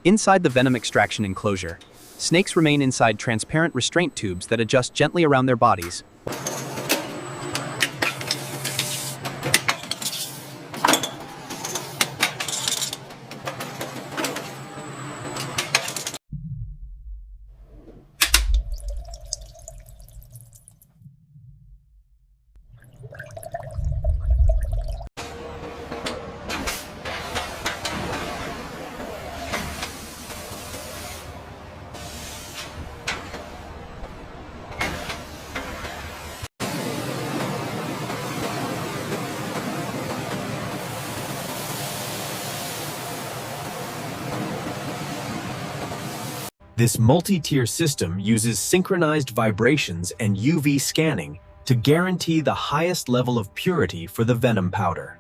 Inside the venom extraction enclosure, snakes remain inside transparent restraint tubes that adjust gently around their bodies. This multi-tier system uses synchronized vibrations and UV scanning to guarantee the highest level of purity for the venom powder.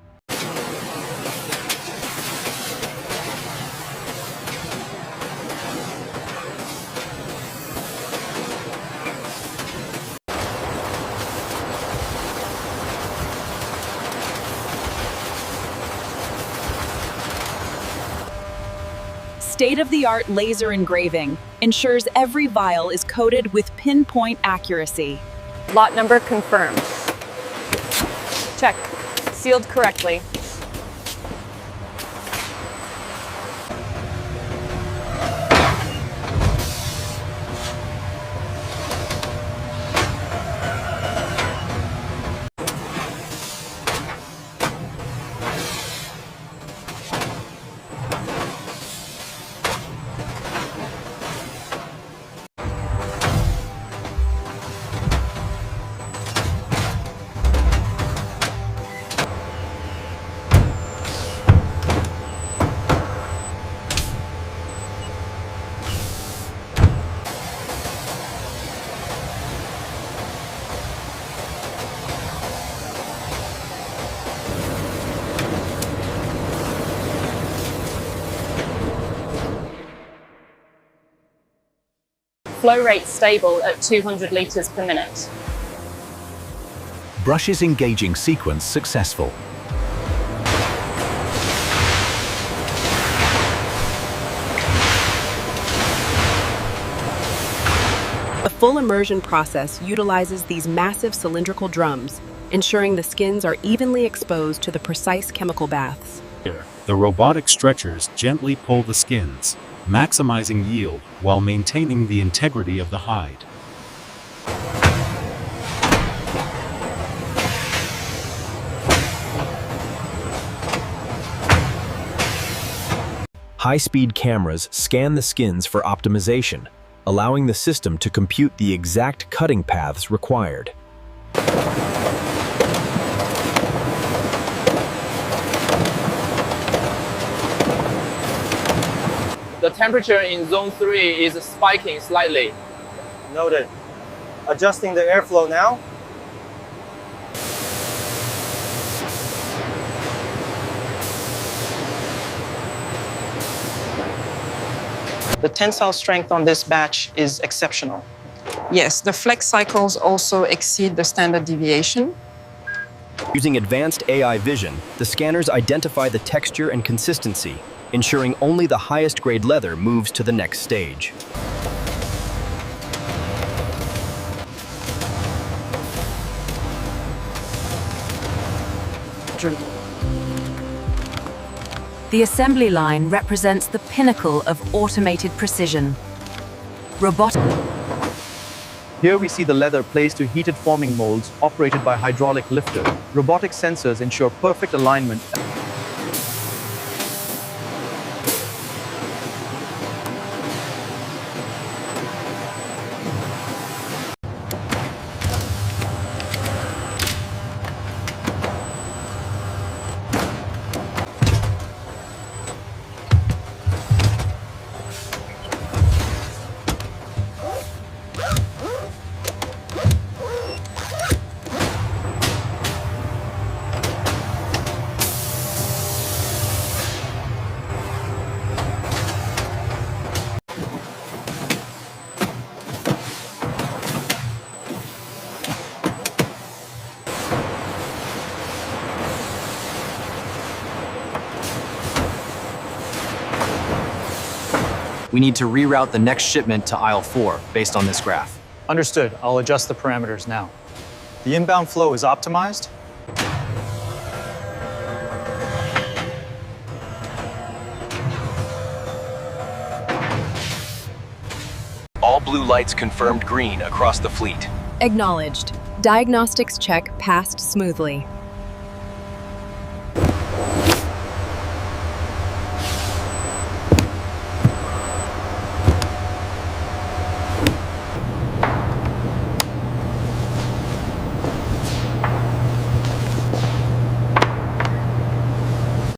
State-of-the-art laser engraving ensures every vial is coated with pinpoint accuracy. Lot number confirmed. Check. Sealed correctly. Flow rate stable at 200 liters per minute. Brushes engaging sequence successful. The full immersion process utilizes these massive cylindrical drums, ensuring the skins are evenly exposed to the precise chemical baths. The robotic stretchers gently pull the skins, maximizing yield while maintaining the integrity of the hide. High-speed cameras scan the skins for optimization, allowing the system to compute the exact cutting paths required. The temperature in zone 3 is spiking slightly. Noted. Adjusting the airflow now. The tensile strength on this batch is exceptional. Yes, the flex cycles also exceed the standard deviation. Using advanced AI vision, the scanners identify the texture and consistency, ensuring only the highest grade leather moves to the next stage. The assembly line represents the pinnacle of automated precision. Here we see the leather placed to heated forming molds operated by hydraulic lifter. Robotic sensors ensure perfect alignment. We need to reroute the next shipment to aisle 4 based on this graph. Understood. I'll adjust the parameters now. The inbound flow is optimized. All blue lights confirmed green across the fleet. Acknowledged. Diagnostics check passed smoothly.